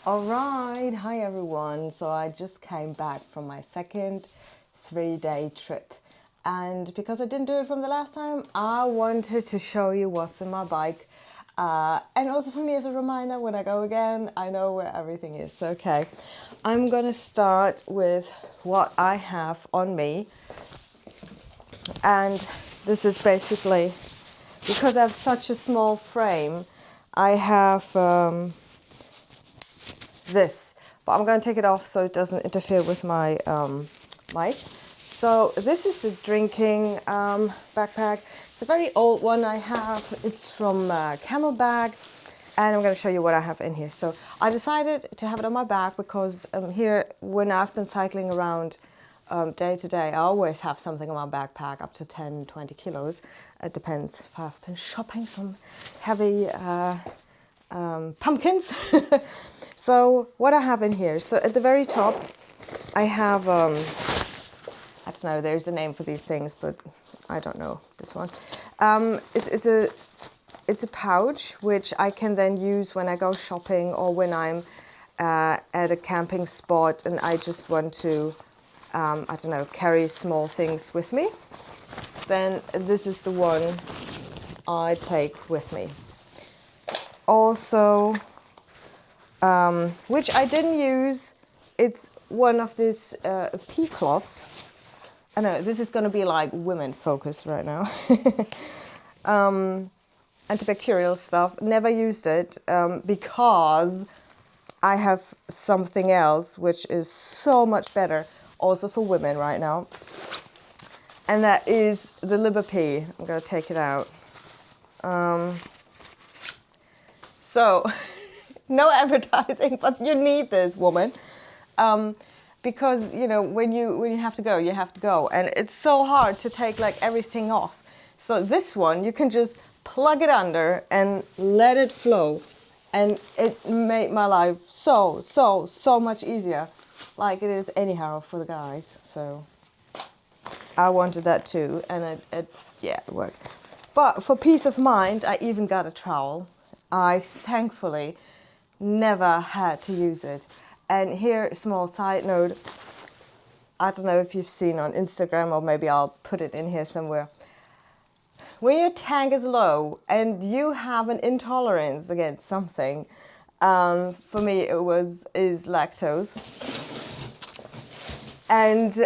All right, hi everyone. So I just came back from my second 3-day trip. And because I didn't do it from the last time, I wanted to show you what's in my bike. And also for me as a reminder, when I go again, I know where everything is. Okay, I'm gonna start with what I have on me. And this is basically, because I have such a small frame, I have this, but I'm going to take it off so it doesn't interfere with my mic. So this is the drinking backpack. It's a very old one I have. It's from Camelback, and I'm going to show you what I have in here. So I decided to have it on my back because here, when I've been cycling around day to day, I always have something on my backpack up to 10, 20 kilos. It depends if I've been shopping some heavy pumpkins. So what I have in here, so at the very top I have I don't know, there's a name for these things, but I don't know this one. It's a pouch which I can then use when I go shopping or when I'm at a camping spot and I just want to I don't know, carry small things with me. Then this is the one I take with me. Also, which I didn't use, it's one of these pea cloths. I know this is going to be like women focused right now. Antibacterial stuff. Never used it because I have something else which is so much better, also for women right now. And that is the liver pea. I'm going to take it out. So, no advertising, but you need this, woman, because you know when you have to go, you have to go, and it's so hard to take like everything off. So this one you can just plug it under and let it flow, and it made my life so much easier, like it is anyhow for the guys. So I wanted that too, and it worked. But for peace of mind, I even got a trowel. I thankfully never had to use it. And here, a small side note, I don't know if you've seen on Instagram, or maybe I'll put it in here somewhere. When your tank is low and you have an intolerance against something, for me is lactose. And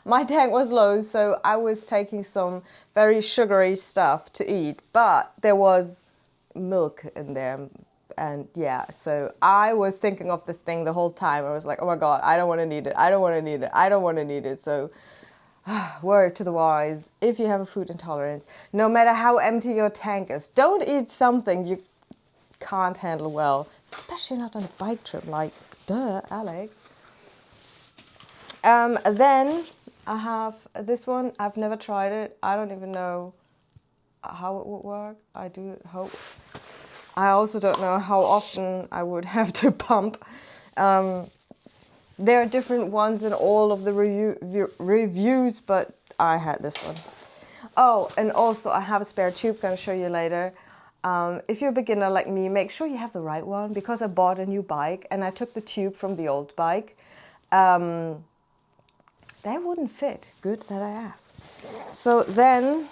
my tank was low, so I was taking some very sugary stuff to eat, but there was milk in there. And yeah, so I was thinking of this thing the whole time. I was like, oh my God, I don't want to need it. I don't want to need it. I don't want to need it. So word to the wise, if you have a food intolerance, no matter how empty your tank is, don't eat something you can't handle well, especially not on a bike trip. Like, duh, Alex. Then I have this one. I've never tried it. I don't even know how it would work. I do hope. I also don't know how often I would have to pump. There are different ones in all of the reviews, but I had this one. Oh, and also I have a spare tube, going to show you later. If you're a beginner like me, make sure you have the right one, because I bought a new bike and I took the tube from the old bike. They wouldn't fit. Good that I asked. So then,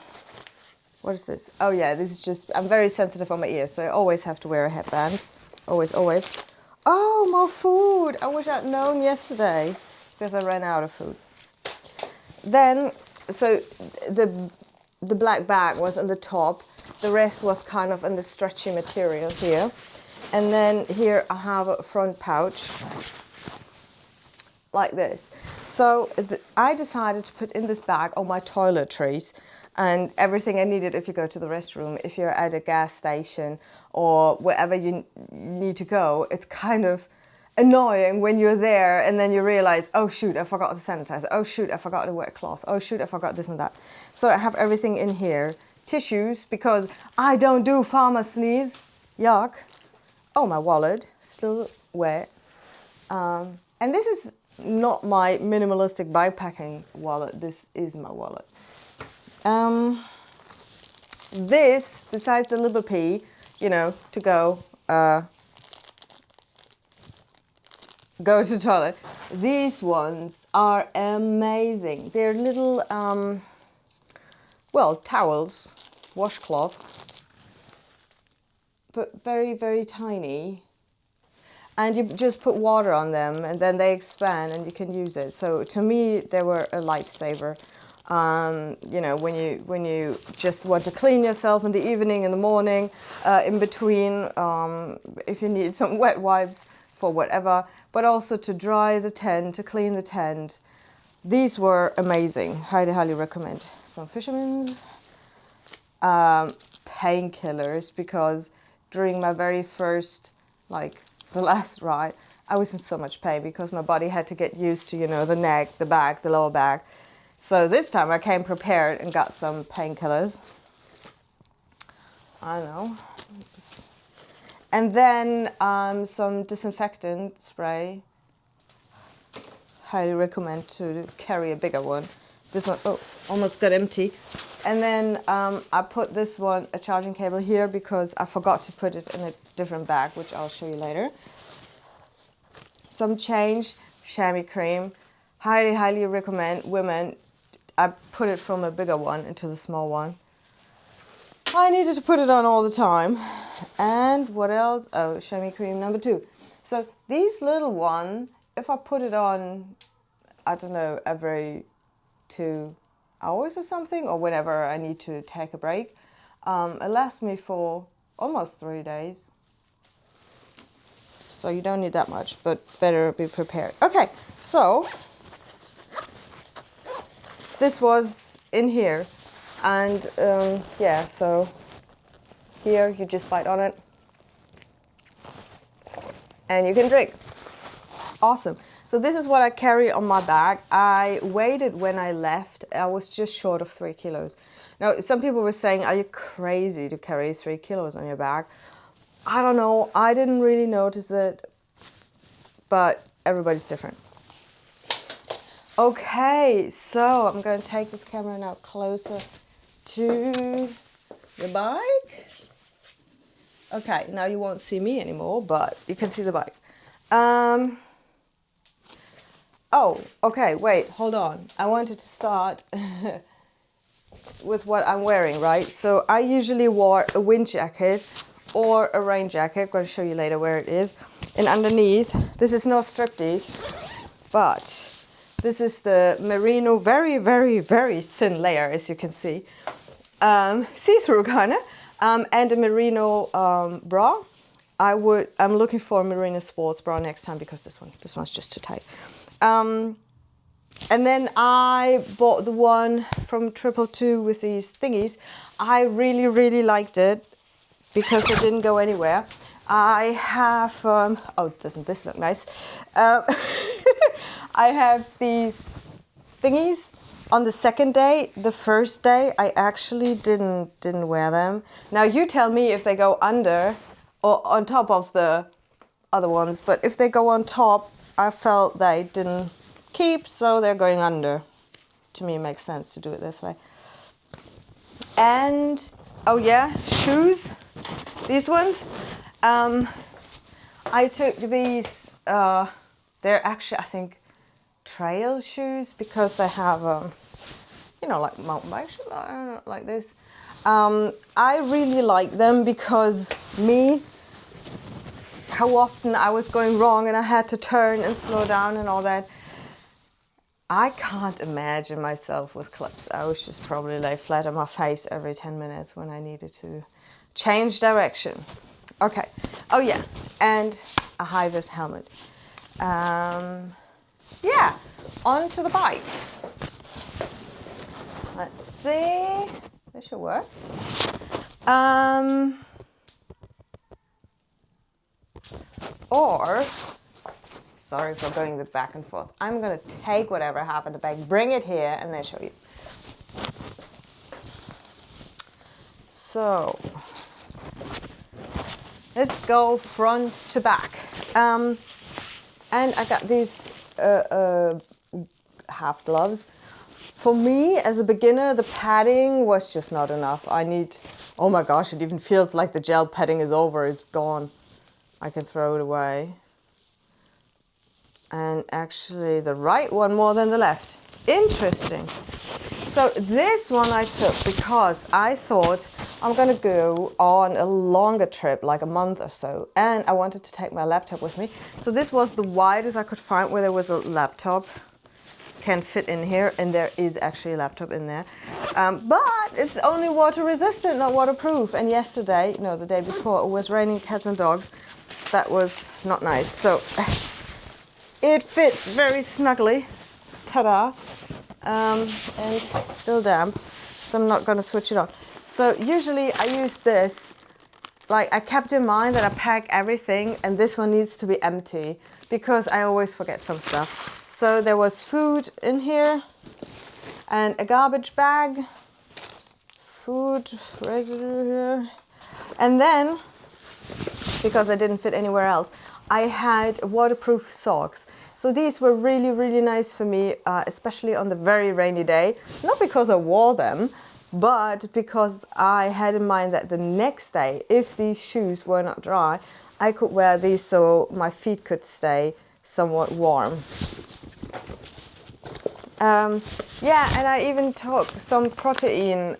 what is this? Oh yeah, this is just, I'm very sensitive on my ears, so I always have to wear a headband. Always, always. Oh, more food. I wish I'd known yesterday, because I ran out of food. Then, so the black bag was on the top. The rest was kind of in the stretchy material here. And then here I have a front pouch, like this. So I decided to put in this bag all my toiletries and everything I needed if you go to the restroom, if you're at a gas station or wherever you need to go. It's kind of annoying when you're there and then you realize, oh shoot, I forgot the sanitizer. Oh shoot, I forgot the wet cloth. Oh shoot, I forgot this and that. So I have everything in here. Tissues, because I don't do farmer sneeze. Yuck. Oh, my wallet, still wet. And this is not my minimalistic bikepacking wallet. This is my wallet. This, besides the liver pea, you know, to go go to the toilet. These ones are amazing. They're little, well, towels, washcloths, but very, very tiny. And you just put water on them and then they expand and you can use it. So to me, they were a lifesaver. You know, when you just want to clean yourself in the evening, in the morning, in between, if you need some wet wipes for whatever, but also to dry the tent, to clean the tent. These were amazing. Highly, highly recommend. Some fishermen's painkillers, because during my very first, like the last ride, I was in so much pain because my body had to get used to, you know, the neck, the back, the lower back. So this time I came prepared and got some painkillers. I don't know. And then some disinfectant spray. Highly recommend to carry a bigger one. This one, oh, almost got empty. And then I put this one, a charging cable here, because I forgot to put it in a different bag, which I'll show you later. Some change, chamois cream. Highly, highly recommend. Women, I put it from a bigger one into the small one. I needed to put it on all the time. And what else? Oh, chamois cream number 2. So these little one, if I put it on, I don't know, every 2 hours or something, or whenever I need to take a break, it lasts me for almost 3 days. So you don't need that much, but better be prepared. Okay, so this was in here, and yeah, so here you just bite on it and you can drink. Awesome. So this is what I carry on my bag. I weighed it when I left. I was just short of 3 kilos. Now, some people were saying, are you crazy to carry 3 kilos on your back? I don't know. I didn't really notice it, but everybody's different. Okay, so I'm going to take this camera now closer to the bike. Okay, now you won't see me anymore, but you can see the bike. Oh, okay, wait, hold on. I wanted to start with what I'm wearing, right? So I usually wore a wind jacket or a rain jacket. I'm going to show you later where it is. And underneath, this is no striptease, but this is the merino, very, very, very thin layer, as you can see. See-through kind of. And a merino bra. I'm looking for a merino sports bra next time, because this one's just too tight. And then I bought the one from 222 with these thingies. I really, really liked it because it didn't go anywhere. I have, oh, doesn't this look nice? I have these thingies on the second day. The first day, I actually didn't wear them. Now you tell me if they go under or on top of the other ones, but if they go on top, I felt they didn't keep, so they're going under. To me, it makes sense to do it this way. And, oh yeah, shoes, these ones. I took these, they're actually, I think, trail shoes, because they have, you know, like mountain bike shoes, like this. I really like them because how often I was going wrong and I had to turn and slow down and all that. I can't imagine myself with clips. I was just probably lay flat on my face every 10 minutes when I needed to change direction. Okay. Oh yeah, and a high-vis helmet. Yeah, onto the bike. Let's see. This should work. Or, sorry for going the back and forth. I'm going to take whatever I have in the bag, bring it here, and then show you. So, let's go front to back. And I got these half gloves. For me, as a beginner, the padding was just not enough. Oh my gosh, it even feels like the gel padding is over. It's gone. I can throw it away. and actually the right one more than the left. Interesting. So this one I took because I thought I'm gonna go on a longer trip, like a month or so, and I wanted to take my laptop with me. So this was the widest I could find where there was a laptop. Can fit in here, and there is actually a laptop in there. But it's only water resistant, not waterproof. And yesterday, no, the day before, it was raining cats and dogs. That was not nice. So it fits very snugly. Ta-da. And still damp, so I'm not going to switch it on. So usually I use this, like I kept in mind that I pack everything and this one needs to be empty because I always forget some stuff. So there was food in here and a garbage bag, food residue here, and then, because I didn't fit anywhere else, I had waterproof socks. So these were really, really nice for me, especially on the very rainy day. Not because I wore them, but because I had in mind that the next day, if these shoes were not dry, I could wear these so my feet could stay somewhat warm. Yeah, and I even took some protein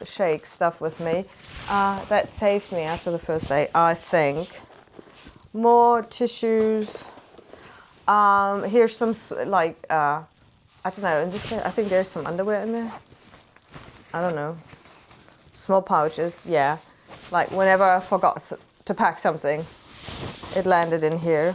shake stuff with me. That saved me after the first day, I think. More tissues. Here's some, like, I don't know, in this case, I think there's some underwear in there. I don't know. Small pouches, yeah. Like, whenever I forgot to pack something, it landed in here.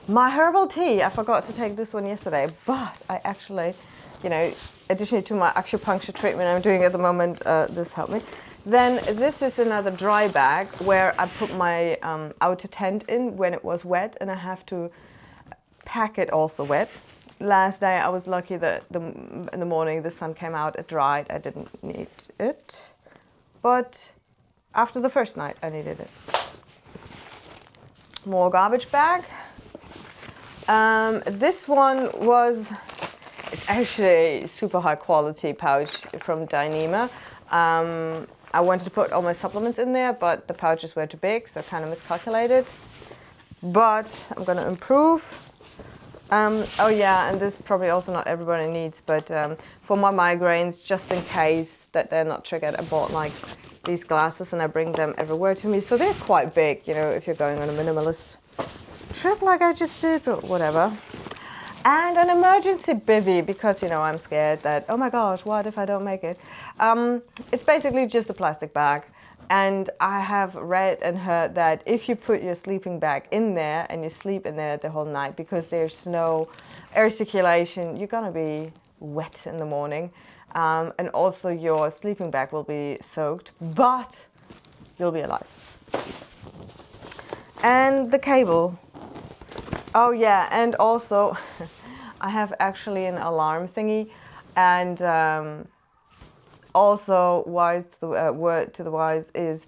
My herbal tea, I forgot to take this one yesterday, but I actually, you know, additionally to my acupuncture treatment I'm doing at the moment, this helped me. Then this is another dry bag where I put my outer tent in when it was wet, and I have to pack it also wet. Last day I was lucky that in the morning the sun came out, it dried, I didn't need it. But after the first night I needed it. More garbage bag. This one was, it's actually a super high quality pouch from Dyneema. I wanted to put all my supplements in there, but the pouches were too big, so I kind of miscalculated. But I'm gonna improve. Oh yeah, and this probably also not everybody needs, but for my migraines, just in case that they're not triggered, I bought like these glasses and I bring them everywhere to me. So they're quite big, you know, if you're going on a minimalist trip like I just did, but whatever. And an emergency bivvy, because, you know, I'm scared that, oh my gosh, what if I don't make it? It's basically just a plastic bag. And I have read and heard that if you put your sleeping bag in there and you sleep in there the whole night, because there's no air circulation, you're gonna be wet in the morning. And also your sleeping bag will be soaked, but you'll be alive. And the cable. Oh yeah, and also I have actually an alarm thingy, and also word to the wise is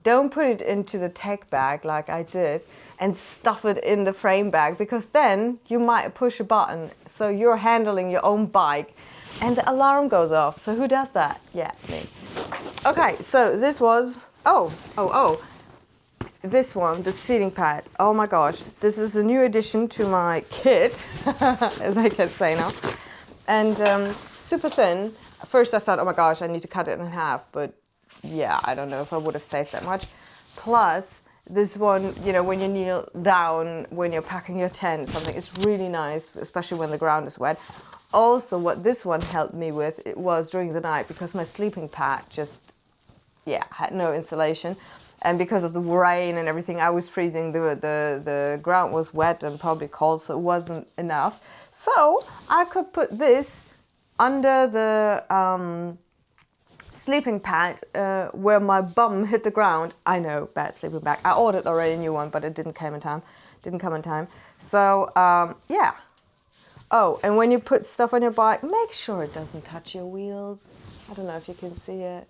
don't put it into the tech bag like I did and stuff it in the frame bag, because then you might push a button so you're handling your own bike and the alarm goes off. So who does that? Yeah, me. Okay, so this was, this one, the seating pad. Oh my gosh, this is a new addition to my kit, as I can say now. And super thin. At first I thought, oh my gosh, I need to cut it in half, but yeah, I don't know if I would have saved that much. Plus, this one, you know, when you kneel down, when you're packing your tent, something, it's really nice, especially when the ground is wet. Also, what this one helped me with, it was during the night, because my sleeping pad just, yeah, had no insulation. And because of the rain and everything, I was freezing. The ground was wet and probably cold, so it wasn't enough. So I could put this under the sleeping pad where my bum hit the ground. I know, bad sleeping bag. I ordered already a new one, but it didn't come in time. So yeah. Oh, and when you put stuff on your bike, make sure it doesn't touch your wheels. I don't know if you can see it.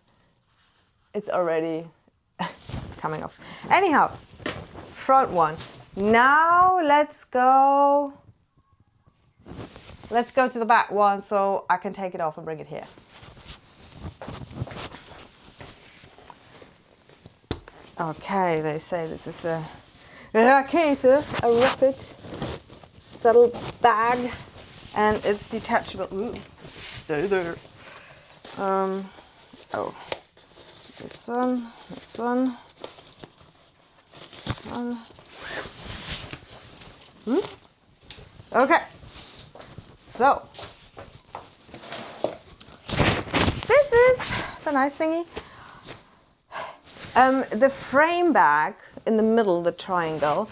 It's already coming off. Anyhow, front one. Now let's go to the back one so I can take it off and bring it here. Okay, they say this is a rapid saddle bag, and it's detachable. Ooh, stay there. Oh, this one, this one, this one. Okay, so this is the nice thingy. The frame bag in the middle, the triangle,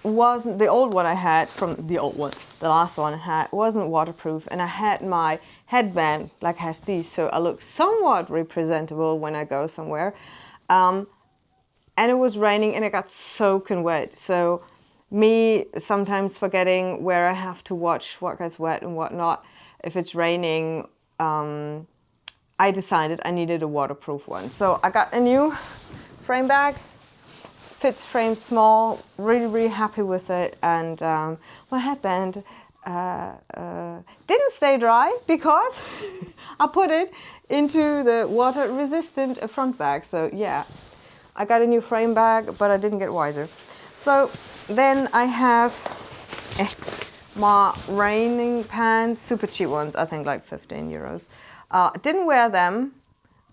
wasn't the old one I had from the old one. The last one I had wasn't waterproof, and I had my headband like I have these, so I look somewhat representable when I go somewhere. And it was raining, and it got soaking wet. So me sometimes forgetting where I have to watch what gets wet and what not. If it's raining, I decided I needed a waterproof one. So I got a new frame bag. Fits frame small, really happy with it. And my headband didn't stay dry because I put it into the water resistant front bag. So yeah, I got a new frame bag, but I didn't get wiser. So then I have my raining pants, super cheap ones, I think like 15 euros. Didn't wear them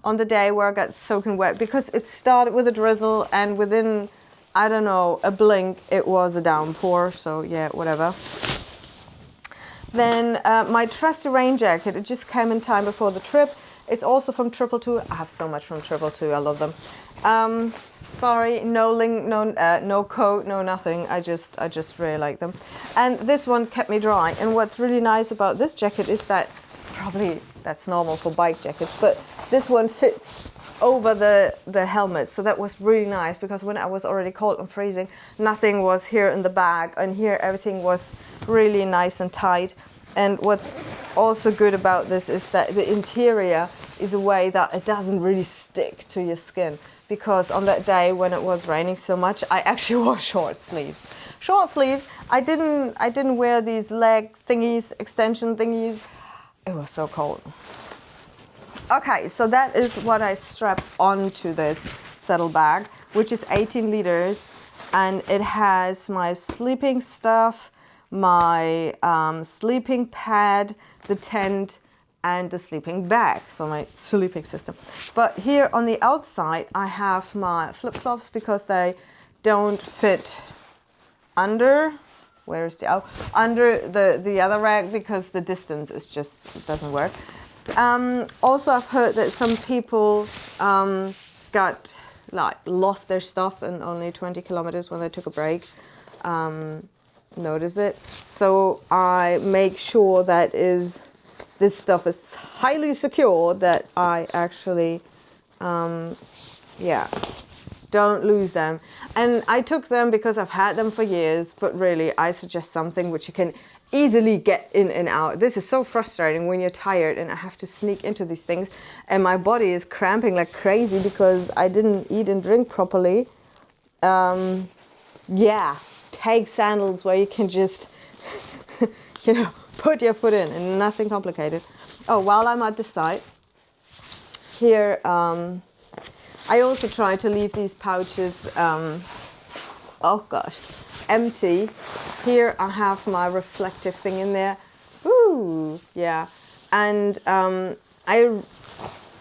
on the day where I got soaking wet because it started with a drizzle, and within, I don't know, a blink, it was a downpour. So yeah, whatever. Then my trusty rain jacket, it just came in time before the trip. It's also from 222. I have so much from 222. I love them. Sorry, no link, no code, no nothing. I just really like them. And this one kept me dry. And what's really nice about this jacket is that, probably that's normal for bike jackets, but this one fits over the helmet. So that was really nice, because when I was already cold and freezing, nothing was here in the bag, and here everything was really nice and tight. And what's also good about this is that the interior is a way that it doesn't really stick to your skin, because on that day when it was raining so much, I actually wore short sleeves. Short sleeves. I didn't wear these leg thingies, extension thingies. It was so cold. Okay, so that is what I strap onto this saddle bag, which is 18 liters, and it has my sleeping stuff, my sleeping pad, the tent, and the sleeping bag, so my sleeping system. But here on the outside, I have my flip-flops because they don't fit under. Where is the under the other rack, because the distance is just, it doesn't work. Also, I've heard that some people got lost their stuff in only 20 kilometers when they took a break. Notice it. So I make sure that this stuff is highly secure, that I actually don't lose them. And I took them because I've had them for years, but really I suggest something which you can easily get in and out. This is so frustrating when you're tired and I have to sneak into these things, and my body is cramping like crazy because I didn't eat and drink properly. Take sandals where you can just put your foot in, and nothing complicated. Oh, while I'm at the side here, I also try to leave these pouches, empty. Here I have my reflective thing in there. Ooh, yeah. And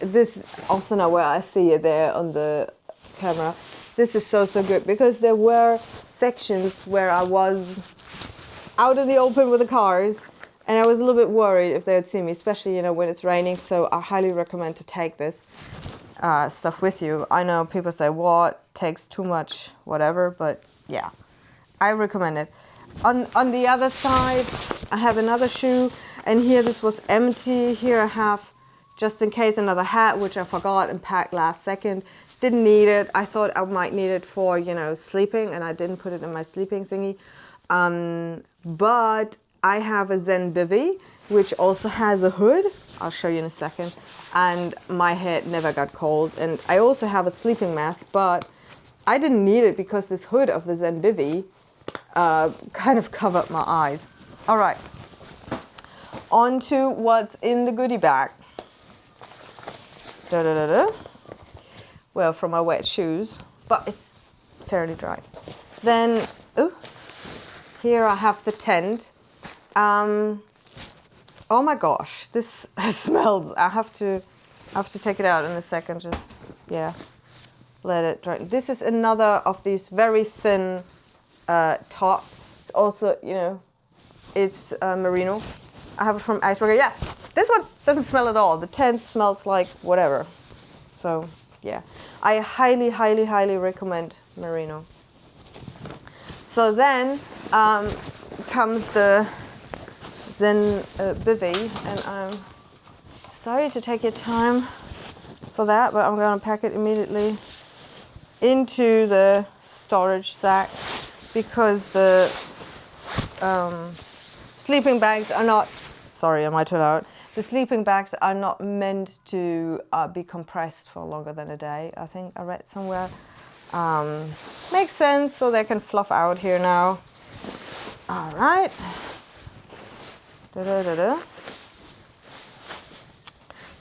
this also now where I see it there on the camera. This is so good, because there were sections where I was out in the open with the cars, and I was a little bit worried if they would see me, especially when it's raining. So I highly recommend to take this stuff with you. I know people say, what, takes too much, whatever, but yeah, I recommend it. On the other side, I have another shoe, and here this was empty. Here I have, just in case, another hat, which I forgot and packed last second. Didn't need it. I thought I might need it for, sleeping, and I didn't put it in my sleeping thingy. But I have a Zen bivy, which also has a hood. I'll show you in a second. And my head never got cold. And I also have a sleeping mask, but I didn't need it because this hood of the Zen bivy kind of covered my eyes. All right. On to what's in the goodie bag. Well, from my wet shoes, but it's fairly dry. Then, Here I have the tent. Oh my gosh, this smells. I have to take it out in a second. Just, yeah, let it dry. This is another of these very thin top. It's also, you know, it's merino. I have it from Iceberg. Yeah, this one doesn't smell at all. The tent smells like whatever. So yeah, I highly, highly, highly recommend merino. So then comes the Zen bivy, and I'm sorry to take your time for that, but I'm going to pack it immediately into the storage sack because the sleeping bags are not, sorry, am I too loud? The sleeping bags are not meant to be compressed for longer than a day. I think I read somewhere. Makes sense, so they can fluff out here now. All right.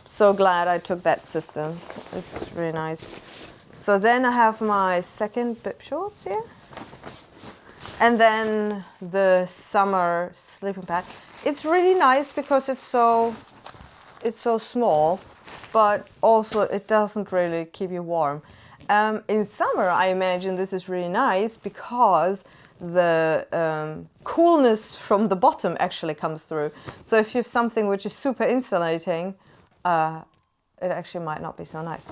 So glad I took that system. It's really nice. So then I have my second bib shorts here. And then the summer sleeping pad. It's really nice because it's so small, but also it doesn't really keep you warm. In summer, I imagine this is really nice because the coolness from the bottom actually comes through. So if you have something which is super insulating, it actually might not be so nice.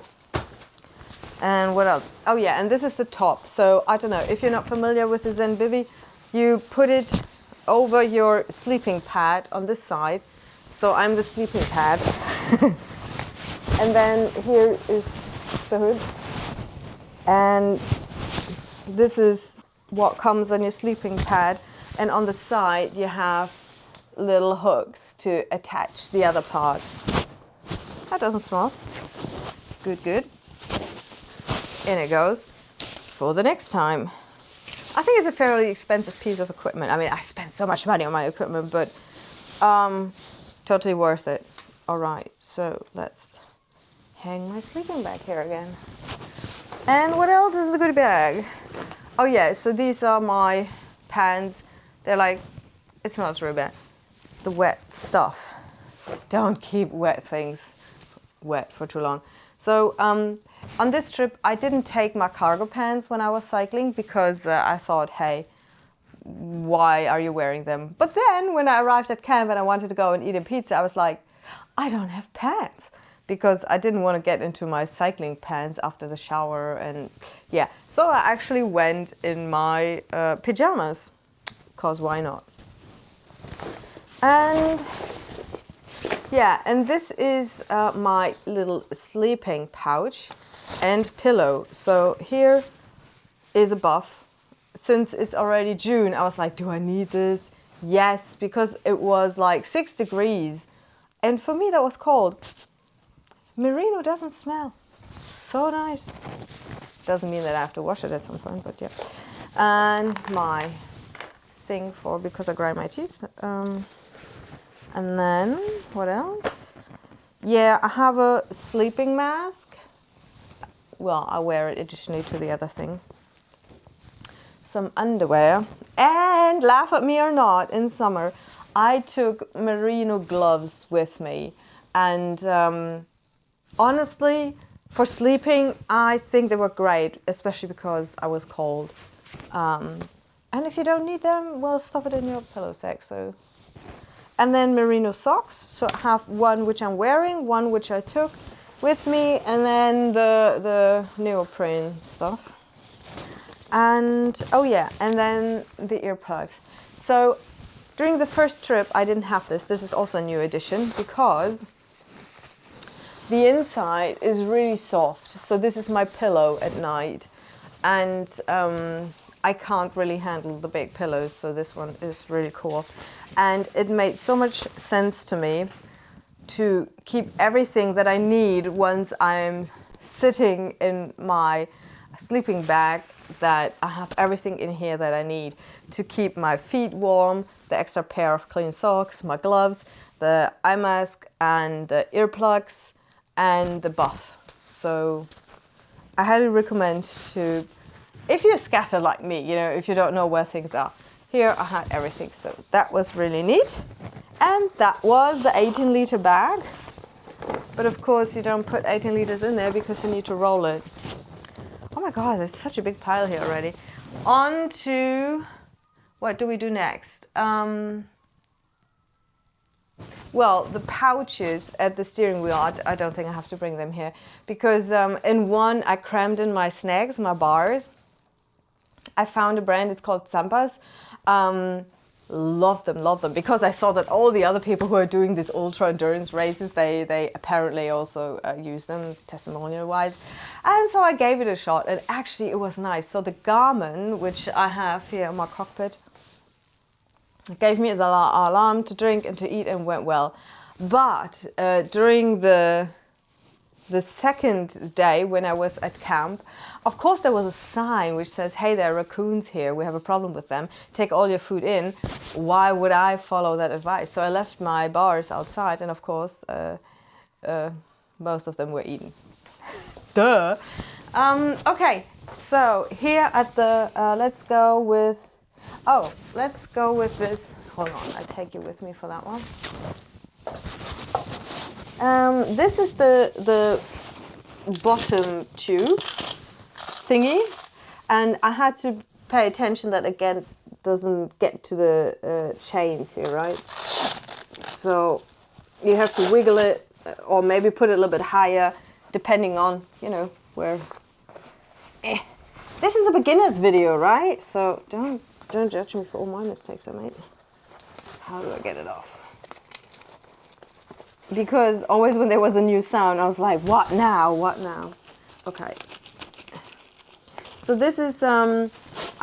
And what else? Oh yeah, and this is the top. So I don't know, if you're not familiar with the Zen bivy, you put it over your sleeping pad on this side. So I'm the sleeping pad. And then here is the hood. And this is what comes on your sleeping pad, and on the side you have little hooks to attach the other part. That doesn't smell. Good, good. In it goes for the next time. I think it's a fairly expensive piece of equipment. I mean, I spent so much money on my equipment, but totally worth it. All right, so let's hang my sleeping bag here again. And what else is in the goodie bag? Oh yeah, so these are my pants. They're like, it smells really bad. The wet stuff. Don't keep wet things wet for too long. So on this trip, I didn't take my cargo pants when I was cycling because I thought, hey, why are you wearing them? But then when I arrived at camp and I wanted to go and eat a pizza, I was like, I don't have pants. Because I didn't want to get into my cycling pants after the shower, and yeah. So I actually went in my pajamas, because why not? And yeah, and this is my little sleeping pouch and pillow. So here is a buff. Since it's already June, I was like, do I need this? Yes, because it was like 6 degrees. And for me, that was cold. Merino doesn't smell. So nice. Doesn't mean that I have to wash it at some point, but yeah. And my thing for, because I grind my teeth. And then, what else? Yeah, I have a sleeping mask. Well, I wear it additionally to the other thing. Some underwear. And laugh at me or not, in summer, I took merino gloves with me. And honestly, for sleeping, I think they were great, especially because I was cold. And if you don't need them, well, stuff it in your pillow sack. So, and then merino socks. So I have one which I'm wearing, one which I took with me, and then the neoprene stuff. And oh yeah, and then the earplugs. So during the first trip, I didn't have this. This is also a new addition because the inside is really soft. So this is my pillow at night. And I can't really handle the big pillows, so this one is really cool. And it made so much sense to me to keep everything that I need once I'm sitting in my sleeping bag, that I have everything in here that I need to keep my feet warm, the extra pair of clean socks, my gloves, the eye mask, and the earplugs, and the buff. So I highly recommend to, if you're scattered like me, you know, if you don't know where things are, here I had everything. So that was really neat. And that was the 18-liter bag. But of course you don't put 18 liters in there because you need to roll it. Oh my God, there's such a big pile here already. On to, what do we do next? Well, the pouches at the steering wheel, I don't think I have to bring them here. Because in one, I crammed in my snacks, my bars. I found a brand, it's called Zampas. Love them, because I saw that all the other people who are doing these ultra endurance races, they apparently also use them testimonial wise. And so I gave it a shot, and actually it was nice. So the Garmin, which I have here in my cockpit, gave me the alarm to drink and to eat, and went well. But during the second day when I was at camp, of course there was a sign which says, hey, there are raccoons here, we have a problem with them, take all your food in. Why would I follow that advice? So I left my bars outside, and of course most of them were eaten. Duh. Okay, so here at the, let's go with this. Hold on, I take you with me for that one. This is the bottom tube thingy, and I had to pay attention that again doesn't get to the chains here, right? So you have to wiggle it, or maybe put it a little bit higher, depending on, you know, where. This is a beginner's video, right? So don't judge me for all my mistakes I made. How do I get it off? Because always when there was a new sound, I was like, what now? What now? Okay. So this is, I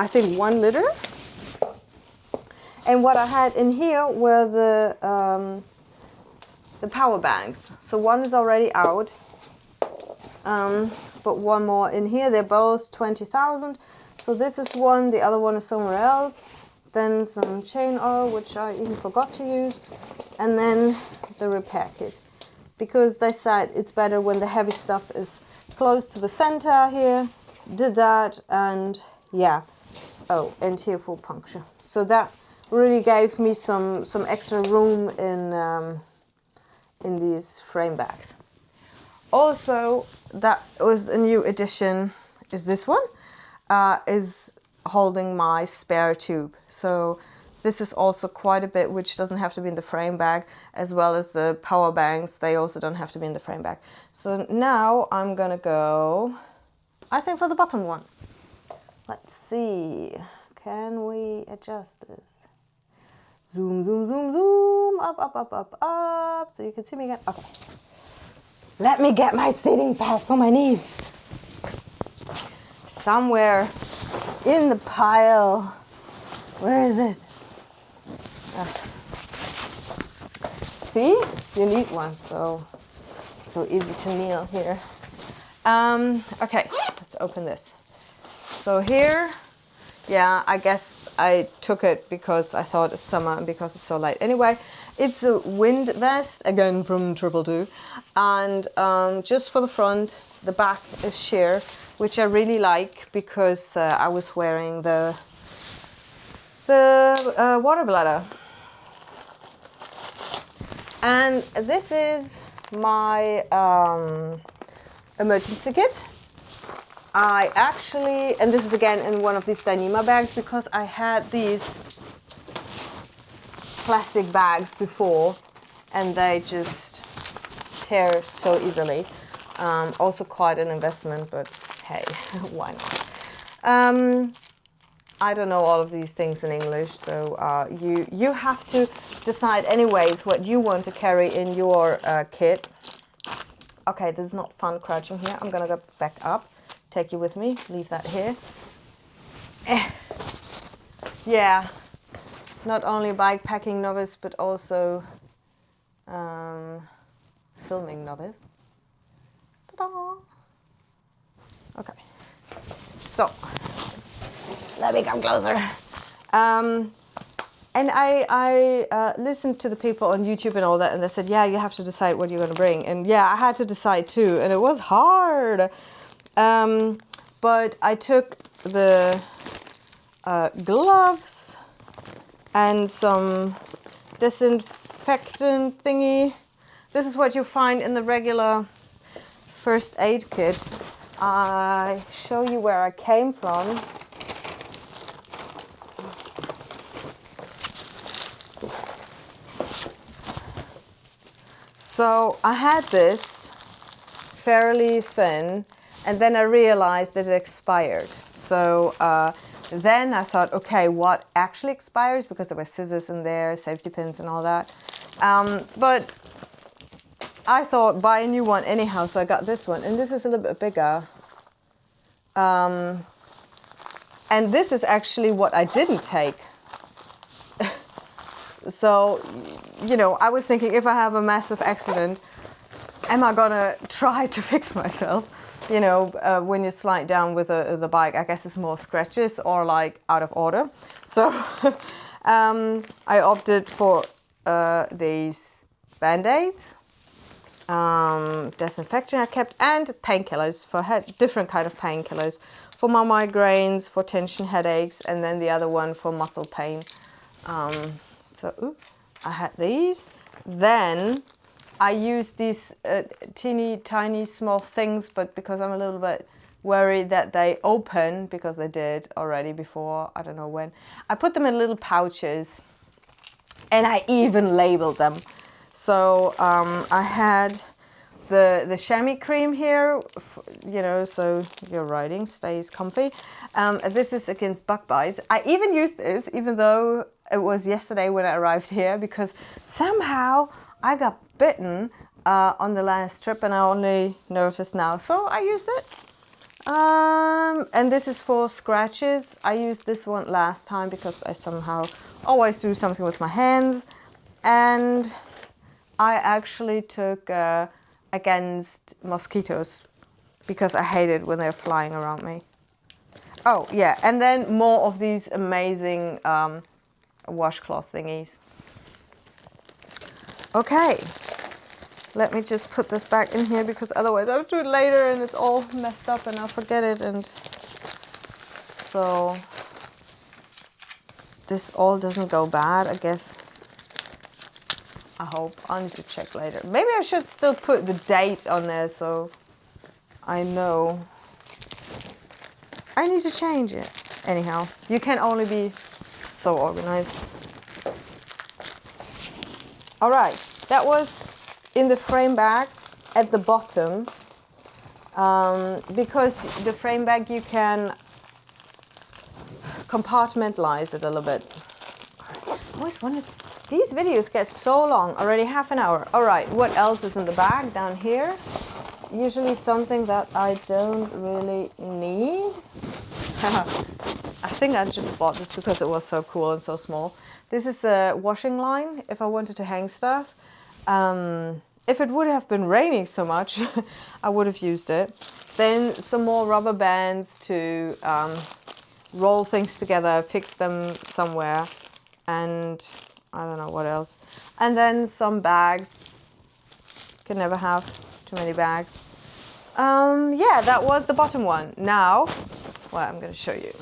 think, 1 liter. And what I had in here were the power banks. So one is already out, but one more in here. They're both 20,000. So this is one, the other one is somewhere else. Then some chain oil, which I even forgot to use. And then the repair kit, because they said it's better when the heavy stuff is close to the center here. Did that, and yeah. Oh, and here full puncture. So that really gave me some extra room in these frame bags. Also, that was a new addition, is this one, is holding my spare tube. So this is also quite a bit, which doesn't have to be in the frame bag, as well as the power banks. They also don't have to be in the frame bag. So now I'm gonna go, I think, for the bottom one. Let's see, can we adjust this? Zoom, zoom, zoom, zoom, up, up, up, up, up, so you can see me again. Okay. Let me get my seating pad for my knees. Somewhere in the pile. Where is it? See, you need one, so easy to kneel here. Okay, let's open this. So here, yeah, I guess I took it because I thought it's summer and because it's so light. Anyway, it's a wind vest, again from 222, and just for the front, the back is sheer, which I really like because I was wearing the water bladder. And this is my emergency kit. I actually, and this is again in one of these Dyneema bags, because I had these plastic bags before and they just tear so easily. Also quite an investment, but hey, why not? I don't know all of these things in English, so you have to decide anyways what you want to carry in your kit. Okay, this is not fun crouching here. I'm gonna go back up, take you with me, leave that here. Yeah, not only bikepacking novice, but also filming novice. Ta-da! Okay, so let me come closer. And I listened to the people on YouTube and all that, and they said, yeah, you have to decide what you're going to bring. And yeah, I had to decide too, and it was hard. But I took the gloves, and some disinfectant thingy. This is what you find in the regular first aid kit. I show you where I came from. So I had this fairly thin, and then I realized that it expired. So then I thought, okay, what actually expires? Because there were scissors in there, safety pins and all that. But I thought buy a new one anyhow, so I got this one. And this is a little bit bigger. And this is actually what I didn't take. So, you know, I was thinking, if I have a massive accident, am I gonna try to fix myself? You know, when you slide down with the bike, I guess it's more scratches or like out of order. So I opted for these Band-Aids, disinfection I kept, and painkillers, for different kind of painkillers. For my migraines, for tension headaches, and then the other one for muscle pain. So I had these. Then I used these teeny tiny small things, but because I'm a little bit worried that they open, because they did already before, I don't know when, I put them in little pouches, and I even labeled them. So I had the chamois cream here, you know, so your riding stays comfy. This is against bug bites. I even used this, even though it was yesterday when I arrived here, because somehow I got bitten on the last trip, and I only noticed now. So I used it. And this is for scratches. I used this one last time because I somehow always do something with my hands. And I actually took against mosquitoes, because I hate it when they're flying around me. Oh yeah, and then more of these amazing washcloth thingies. Okay, let me just put this back in here, because otherwise I'll do it later and it's all messed up and I'll forget it. And so this all doesn't go bad, I guess. I hope. I'll need to check later. Maybe I should still put the date on there so I know. I need to change it. Anyhow, you can only be so organized. All right, that was in the frame bag at the bottom. Because the frame bag, you can compartmentalize it a little bit. I always wondered, these videos get so long, already half an hour. All right, what else is in the bag down here? Usually something that I don't really need. I think I just bought this because it was so cool and so small. This is a washing line if I wanted to hang stuff. If it would have been raining so much, I would have used it. Then some more rubber bands to roll things together, fix them somewhere, and I don't know what else. And then some bags. Can never have too many bags. Yeah, that was the bottom one. Now, well, I'm going to show you.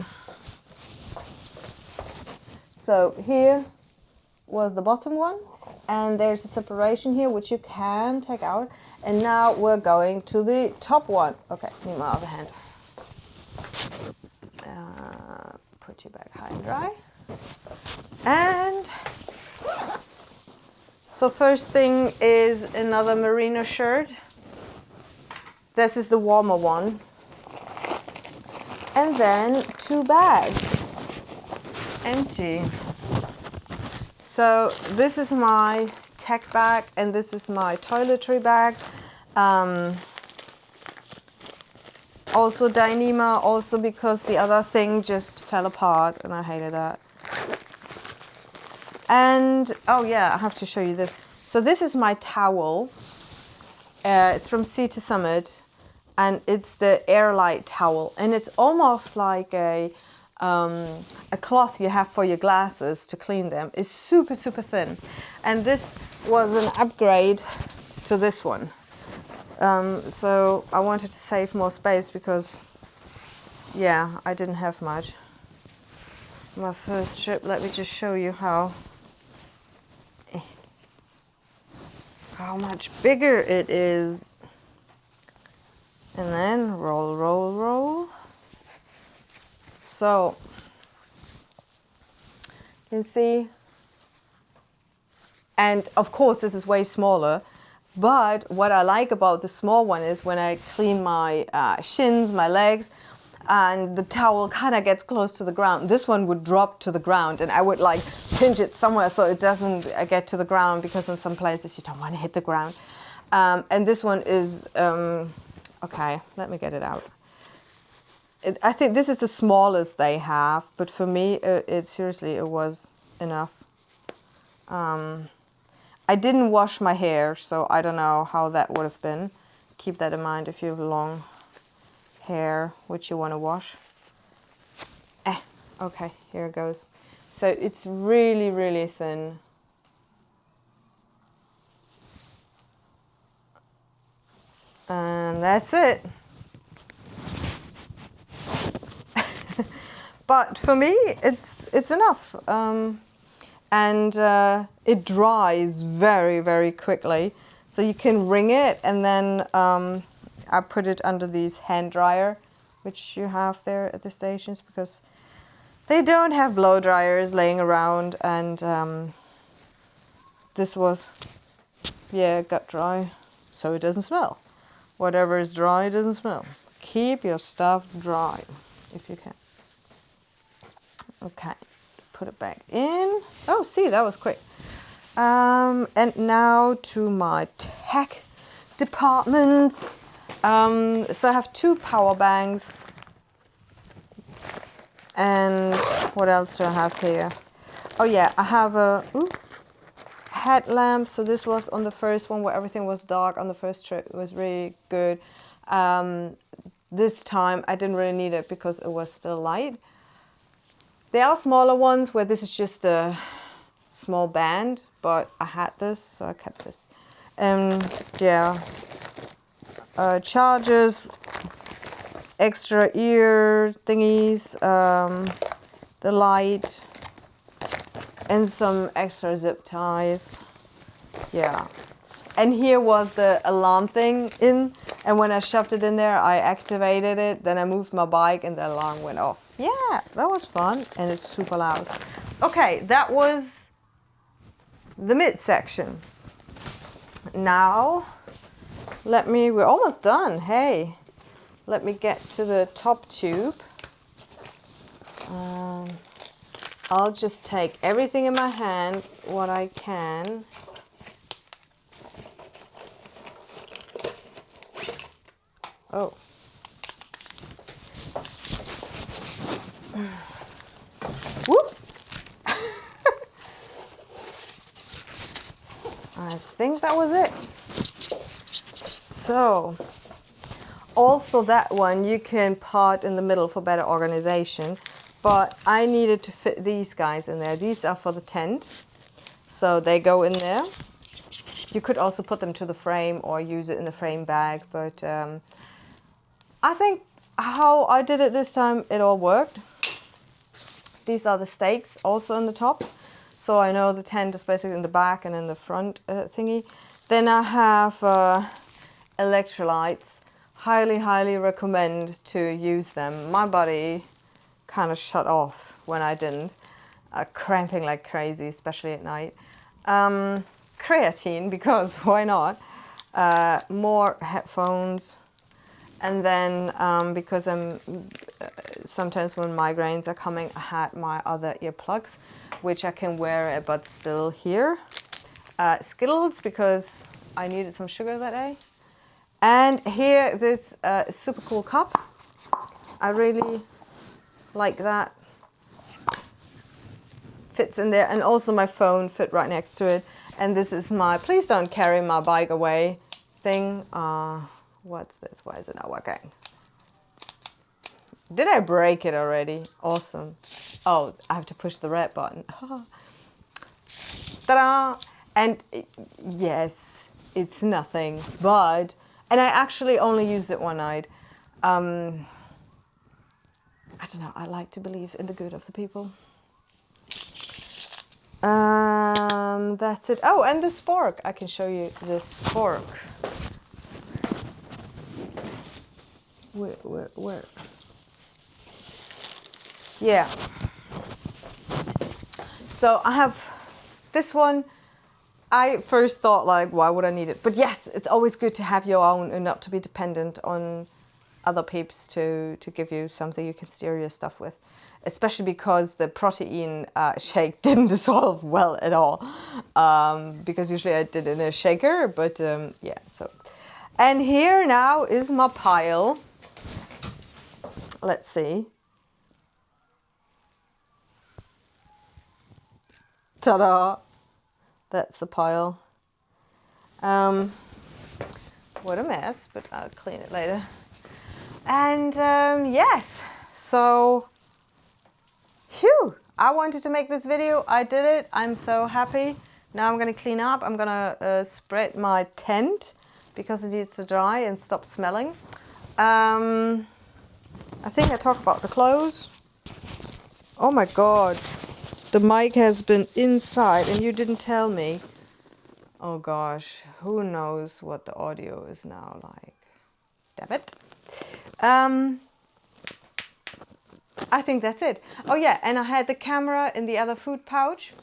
So here was the bottom one, and there's a separation here which you can take out. And now we're going to the top one. Okay, need my other hand. Put you back high and dry. And so first thing is another merino shirt. This is the warmer one. And then 2 bags, empty. So this is my tech bag, and this is my toiletry bag. Also Dyneema, also because the other thing just fell apart and I hated that. And, oh yeah, I have to show you this. So this is my towel. It's from Sea to Summit, and it's the Airlight towel. And it's almost like a cloth you have for your glasses to clean them. It's super, super thin. And this was an upgrade to this one. So I wanted to save more space because, yeah, I didn't have much. my first trip. Let me just show you how much bigger it is. And then roll, roll, roll. So you can see, and of course this is way smaller, but what I like about the small one is when I clean my shins, my legs, and the towel kind of gets close to the ground. This one would drop to the ground, and I would like pinch it somewhere so it doesn't get to the ground, because in some places you don't want to hit the ground. And this one is, okay, let me get it out. I think this is the smallest they have, but for me, seriously, it was enough. I didn't wash my hair, so I don't know how that would have been. Keep that in mind if you have long hair, which you want to wash. Okay, here it goes. So it's really, really thin. And that's it. But for me, it's enough. And it dries very, very quickly. So you can wring it, and then I put it under these hand dryer, which you have there at the stations, because they don't have blow dryers laying around. And this was, got dry, so it doesn't smell. Whatever is dry doesn't smell. Keep your stuff dry if you can. Okay, put it back in. Oh, see, that was quick. And now to my tech department. So I have 2 power banks. And what else do I have here? Oh yeah, I have a headlamp. So this was on the first one where everything was dark on the first trip. It was really good. This time I didn't really need it because it was still light. There are smaller ones where this is just a small band, but I had this, so I kept this. Chargers, extra ear thingies, the light, and some extra zip ties. Yeah. And here was the alarm thing in, and when I shoved it in there, I activated it, then I moved my bike and the alarm went off. Yeah, that was fun, and it's super loud. Okay, that was the midsection. Now, we're almost done, hey. Let me get to the top tube. I'll just take everything in my hand, what I can. Oh. Whoop. I think that was it. So, also that one you can part in the middle for better organization, but I needed to fit these guys in there. These are for the tent, so they go in there. You could also put them to the frame or use it in the frame bag, but I think how I did it this time, it all worked. These are the stakes also in the top. So I know the tent is basically in the back and in the front thingy. Then I have electrolytes. Highly, highly recommend to use them. My body kind of shut off when I didn't. Cramping like crazy, especially at night. Creatine, because why not? More headphones. And then because sometimes when migraines are coming, I had my other earplugs, which I can wear but still hear. Skittles, because I needed some sugar that day. And here, this super cool cup. I really like that. Fits in there, and also my phone fit right next to it. And this is my please don't carry my bike away thing. What's this? Why is it not working? Did I break it already? Awesome. Oh, I have to push the red button. Ta-da! And yes, it's nothing, but, and I actually only used it one night. I don't know, I like to believe in the good of the people. That's it. Oh, and the spork. I can show you the spork. Where? Yeah. So I have this one. I first thought, like, why would I need it? But yes, it's always good to have your own and not to be dependent on other peeps to give you something you can steer your stuff with. Especially because the protein shake didn't dissolve well at all. Because usually I did it in a shaker, but yeah, so. And here now is my pile. Let's see. Ta-da! That's the pile. What a mess, but I'll clean it later. And yes, so, phew, I wanted to make this video. I did it. I'm so happy. Now I'm going to clean up. I'm going to spread my tent because it needs to dry and stop smelling. I think I talked about the clothes. Oh my God. The mic has been inside and you didn't tell me. Oh gosh, who knows what the audio is now like. Damn it. I think that's it. Oh yeah, and I had the camera in the other food pouch.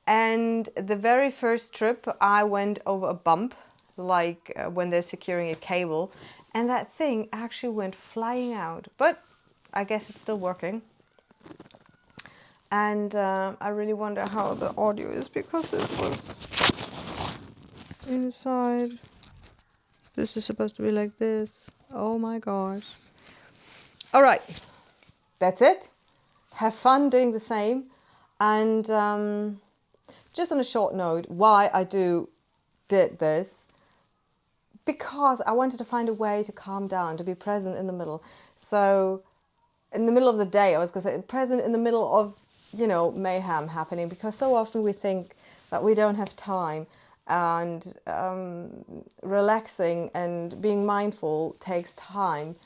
And the very first trip I went over a bump, like when they're securing a cable. And that thing actually went flying out. But I guess it's still working. And I really wonder how the audio is because this was inside. This is supposed to be like this. Oh my gosh. All right. That's it. Have fun doing the same. And just on a short note, why I did this. Because I wanted to find a way to calm down, to be present in the middle. So in the middle of the day, I was going to say present in the middle of, you know, mayhem happening, because so often we think that we don't have time, and relaxing and being mindful takes time.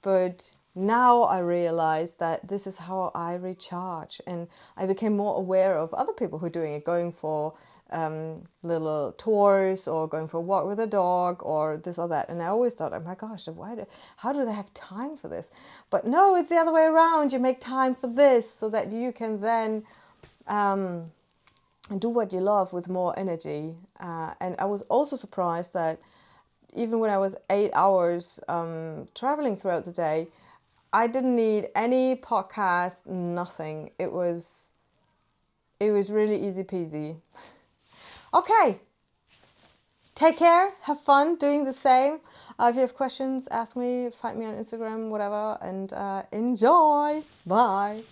But now I realize that this is how I recharge, and I became more aware of other people who are doing it, going for little tours or going for a walk with a dog or this or that. And I always thought, oh my gosh, how do they have time for this? But no, it's the other way around. You make time for this so that you can then do what you love with more energy. And I was also surprised that even when I was 8 hours traveling throughout the day, I didn't need any podcast, nothing. It was really easy peasy. Okay, take care, have fun doing the same. If you have questions, ask me, find me on Instagram, whatever, and enjoy. Bye.